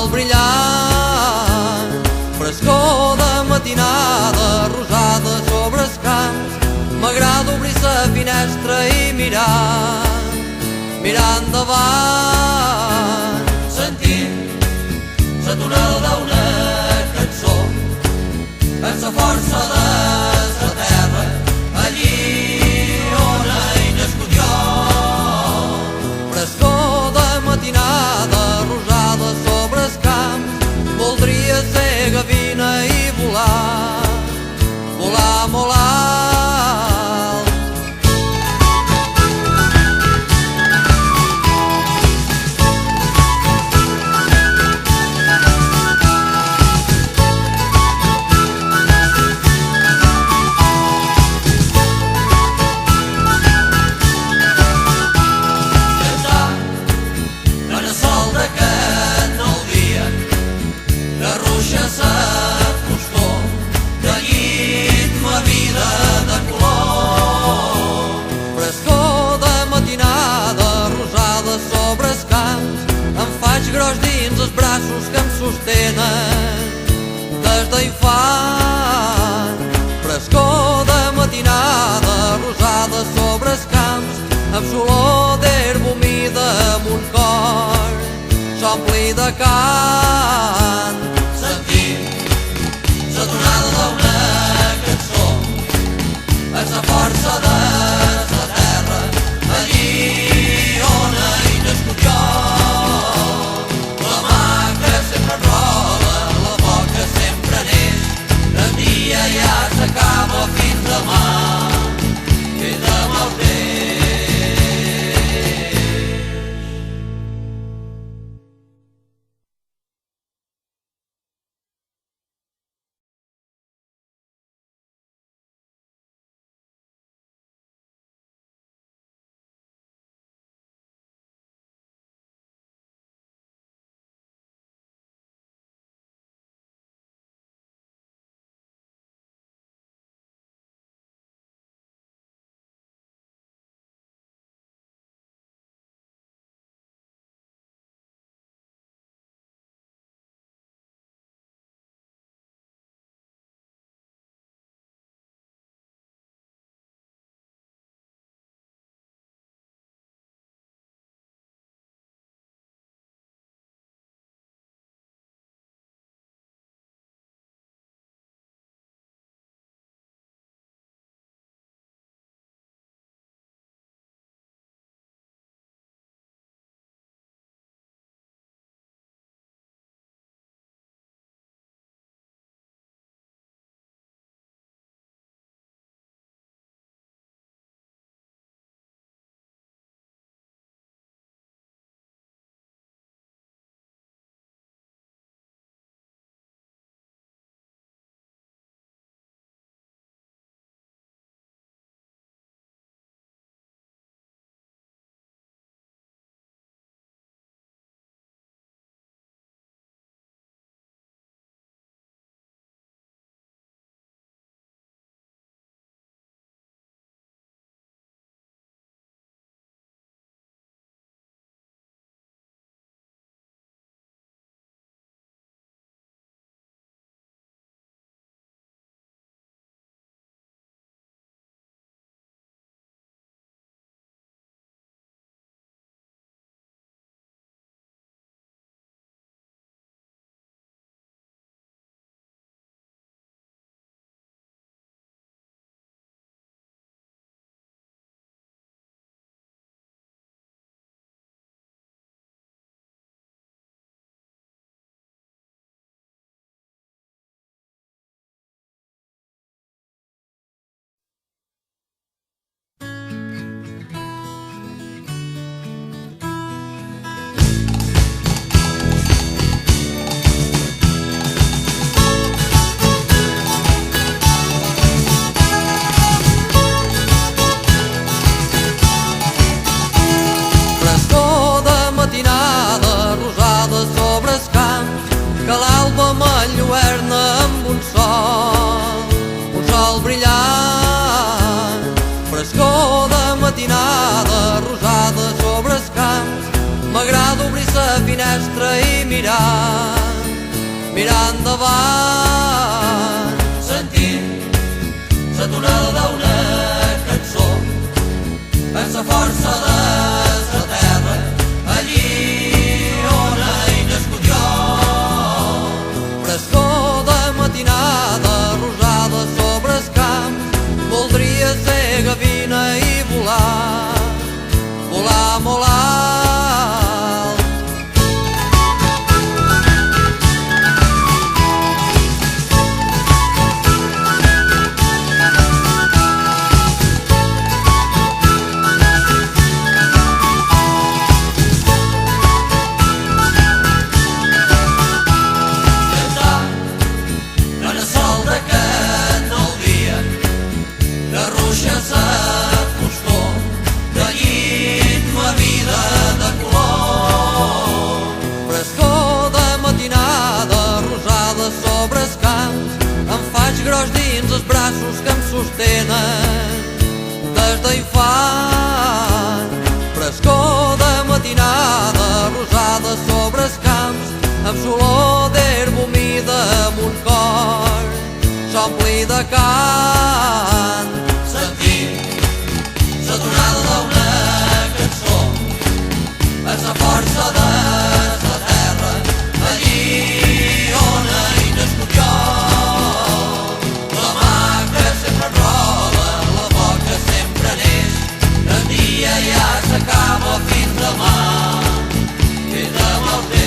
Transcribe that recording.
sol brillant, frescor de matinada, rosada sobre els camps. M'agrada obrir la finestra i mirar endavant, sentint la tonada d'una cançó, és la força de la terra, allí on he nascut jo. Frescor de matinada, rosada sobre els camps. Voldria ser gavina i volar molt alt. Sobre els camps em faig gros dins els braços que em sostenen des d'infant. Frescor de matinada, rosada sobre els camps, amb solor d'herba humida mon cor s'ompli de cant, sentint la tonada d'una cançó, és la força de la terra, allí on he nascut jo. La mà que sempre enrola, la boca sempre neix, el dia ja s'acaba fins demà el temps. matinada rosada sobre els camps, m'agrada obrir la finestra i mirar mirar endavant, sentint la tonada d'una cançó en la força de la terra, allí on he nascut jo. Frescor de matinada, rosada sobre el camp, voldria ser gavina i volar, volar molt alt. Sobre els camps em faig gros dins els braços que em sostenen des d'infant. Frescor de matinada, rosada sobre els camps, amb solor d'herba humida mon cor s'ompli de cant, sentint la tonada d'una cançó és la força de la terra, allí on he nascut jo. La mà que sempre roda, la boca sempre neix, el dia ja s'acaba fins demà el temps.